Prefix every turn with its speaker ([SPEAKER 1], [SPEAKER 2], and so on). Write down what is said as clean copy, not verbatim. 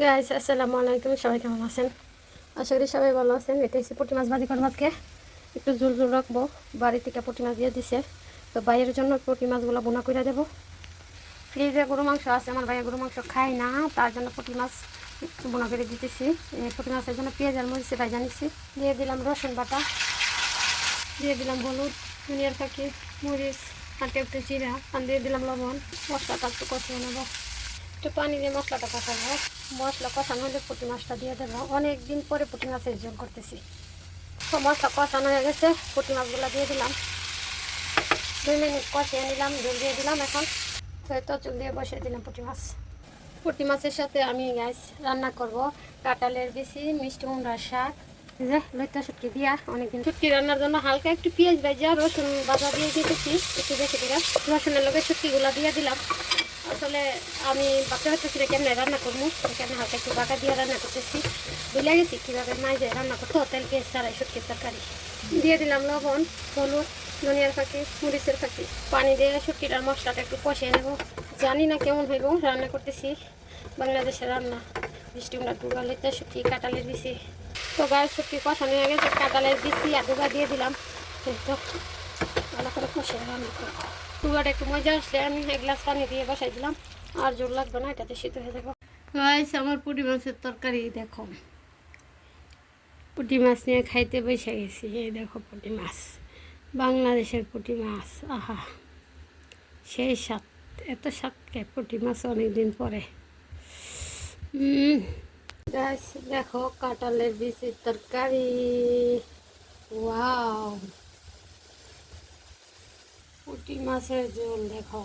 [SPEAKER 1] Guys আসসালামু আলাইকুম, সবাই কেমন আছেন? আশা করি সবাই ভালো আছেন। এটা হচ্ছে পুঁটি মাছ ভাজি করবো আজকে। একটু ঝোল ঝোল রাখবো। বাড়ি থেকে পুঁটি মাছ দিয়ে দিছে, তো ভাইয়ের জন্য পুঁটি মাছগুলো বোনা করে দেবো। ফ্রিজে গরু মাংস আছে, আমার ভাইয়া গরু মাংস খায় না, তার জন্য পুঁটি মাছ একটু বোনা করে দিতেছি। এই পুঁটি মাছের জন্য পেঁয়াজ আর মরিচে ভাজা নিচ্ছি। দিয়ে দিলাম রসুন বাটা, দিয়ে দিলাম হলুদ, ধনিয়ার ফাঁকি, মরিচ, আর একটু জিরা, আর দিয়ে দিলাম লবণ। মশলাটা একটু কষিয়ে নেবো। একটু পানি দিয়ে মশলাটা কষাবো। মশলা কষানো হলে পুঁটি মাছটা দিয়ে দেবো। অনেক দিন পরে পুঁটি মাছের ঝোল করতেছি। তো মশলা কষানো হয়ে গেছে, পুঁটি মাছগুলো দিয়ে দিলাম। 2 মিনিট কষিয়ে নিলাম, ঝোল দিয়ে দিলাম। এখন তো চুল দিয়ে বসিয়ে দিলাম পুঁটি মাছ। পুঁটি মাছের সাথে আমি গ্যাস রান্না করব কাঁঠালের বিচি, মিষ্টি কুমড়ার শাক, যে লইটা শুটকি দিয়া। অনেকদিন শুটকি রান্নার জন্য হালকা একটু পেঁয়াজ ভাজা রসুন বাজা দিয়ে দিতেছি, একটু বেশি করে রসুনের লগে শুটকিগুলো দিয়ে দিলাম। আসলে আমি ভাবতে পারতেছি না কেমন রান্না করবো, এখানে হালকা একটু বাটা দিয়ে রান্না করতেছি। ভুলে গেছি কীভাবে মাঝে রান্না করতো, তেল পেঁয়াজ ছাড়াই শুটকির তরকারি। দিয়ে দিলাম লবণ, হলুদ, ধনিয়ার ফাঁকি, মরিচের ফাঁকি। পানি দিয়ে শুটকিটার মশলাটা একটু কষিয়ে নেব। জানি না কেমন হইব, রান্না করতেছি বাংলাদেশের রান্না। মিষ্টি কুমড়া ডুগা, লইতে শুটকি, কাঁঠালের বিচি। তো গায়ে শুটকি কষানো হয়ে গেছে, কাঁঠালের বিচি আর ডুগা দিয়ে দিলাম। তো ভালো করে কষিয়ে রান্না করবো। ডুগাটা একটু মজা আসলে আমি 1 গ্লাস পানি দিয়ে বসাই দিলাম। আর জোর লাগবে না, এটাতে সিদ্ধ হয়ে যাবো। গাইস আমার পুঁটি মাছের তরকারি দেখো। পুঁটি মাছ নিয়ে খাইতে বসে গেছি। এই দেখো পুঁটি মাছ, বাংলাদেশের পুঁটি মাছ। আহা, সেই স্বাদ। এত স্বাদ কে পুঁটি মাছ অনেক দিন পরে। গাইস দেখো কাঁঠালের বিচির তরকারি। ওয়াও, পুঁটি মাছের ঝোল দেখো।